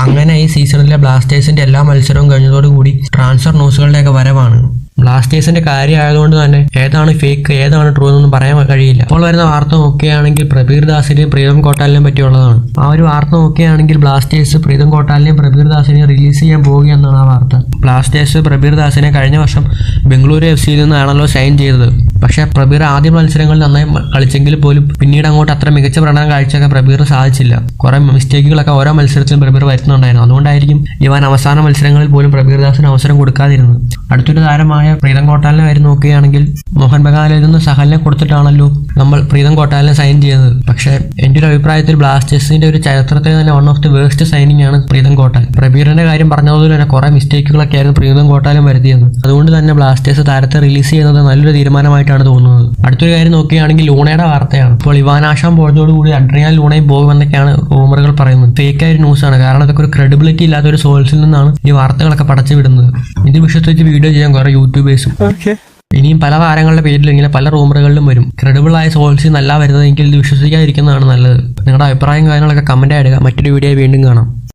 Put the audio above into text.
അങ്ങനെ ഈ സീസണിലെ ബ്ലാസ്റ്റേഴ്സിന്റെ എല്ലാ മത്സരവും കഴിഞ്ഞതോടുകൂടി ട്രാൻസ്ഫർ ന്യൂസുകളുടെയൊക്കെ വരവാണ്. ബ്ലാസ്റ്റേഴ്സിന്റെ കാര്യമായതുകൊണ്ട് തന്നെ ഏതാണ് ഫേക്ക് ഏതാണ് ട്രൂ എന്നൊന്നും പറയാൻ കഴിയില്ല. ഇപ്പോൾ വരുന്ന വാർത്ത നോക്കുകയാണെങ്കിൽ പ്രബീർ ദാസിനെയും പ്രീതം കോട്ടാലിനെയും പറ്റിയുള്ളതാണ്. ആ ഒരു വാർത്ത നോക്കുകയാണെങ്കിൽ ബ്ലാസ്റ്റേഴ്സ് പ്രീതം കോട്ടാലിനെയും പ്രബീർ ദാസിനെയും റിലീസ് ചെയ്യാൻ പോവുകയെന്നാണ് ആ വാർത്ത. ബ്ലാസ്റ്റേഴ്സ് പ്രബീർ ദാസിനെ കഴിഞ്ഞ വർഷം ബംഗളൂരു FC-യിൽ നിന്നാണല്ലോ സൈൻ ചെയ്തത്. പക്ഷേ പ്രബീർ ആദ്യ മത്സരങ്ങളിൽ നന്നായി കളിച്ചെങ്കിൽ പോലും പിന്നീട് അങ്ങോട്ട് അത്ര മികച്ച പ്രകടനം കാഴ്ചയൊക്കെ പ്രബീർ സാധിച്ചില്ല. കുറെ മിസ്റ്റേക്കുകളൊക്കെ ഓരോ മത്സരത്തിലും പ്രബീർ വരുത്തുന്നുണ്ടായിരുന്നു. അതുകൊണ്ടായിരിക്കും ഇവൻ അവസാന മത്സരങ്ങളിൽ പോലും പ്രബീർ ദാസിന് അവസരം കൊടുക്കാതിരുന്നത്. അടുത്തൊരു താരമായ പ്രീതം കോട്ടാലിനെ കാര്യം നോക്കുകയാണെങ്കിൽ മോഹൻ ബഗാനിൽ നിന്ന് സഹലിനെ കൊടുത്തിട്ടാണല്ലോ നമ്മൾ പ്രീതം കോട്ടാലിനെ സൈൻ ചെയ്തത്. പക്ഷേ എൻ്റെ ഒരു അഭിപ്രായത്തിൽ ബ്ലാസ്റ്റേഴ്സിന്റെ ഒരു ചരിത്രത്തിൽ തന്നെ one of the waste signing ആണ് പ്രീതം കോട്ടാൽ. പ്രബീറിന്റെ കാര്യം പറഞ്ഞതുപോലെ തന്നെ കുറെ മിസ്റ്റേക്കുകളൊക്കെ ആയിരുന്നു പ്രീതം കോട്ടാലും വരുത്തിയത്. അതുകൊണ്ട് തന്നെ ബ്ലാസ്റ്റേഴ്സ് താരത്തെ റിലീസ് ചെയ്യുന്നത് നല്ലൊരു തീരുമാനമായിട്ടാണ് തോന്നുന്നത്. അടുത്തൊരു കാര്യം നോക്കുകയാണെങ്കിൽ ലൂണയുടെ വാർത്തയാണ്. ഇപ്പോൾ ഇവാൻ ആഷാം പോയതോടുകൂടി അഡ്രിയാൻ ലൂണയും പോകുമെന്നൊക്കെയാണ് റൂമറുകൾ പറയുന്നത്. ഫേക്കായ ഒരു ന്യൂസാണ്. കാരണം അതൊക്കെ ഒരു ക്രെഡിബിലിറ്റി ഇല്ലാത്ത ഒരു സോഴ്സിൽ നിന്നാണ് ഈ വാർത്തകളൊക്കെ പടച്ചു വിടുന്നത്. ഇത് വിഷയത്തിൽ വീഡിയോ ചെയ്യാൻ കുറെ യൂട്യൂബേഴ്സും ഇനിയും പല താരങ്ങളുടെ പേരിൽ ഇങ്ങനെ പല റൂമറുകളിലും വരും. ക്രെഡിബിൾ ആയ സോഴ്സിൽ നല്ല വരുന്നതെങ്കിൽ ഇത് വിശ്വസിക്കാതിരിക്കുന്നതാണ് നല്ലത്. നിങ്ങളുടെ അഭിപ്രായം കാര്യങ്ങളൊക്കെ കമന്റ് ആയിടുക. മറ്റൊരു വീഡിയോ വീണ്ടും കാണാം.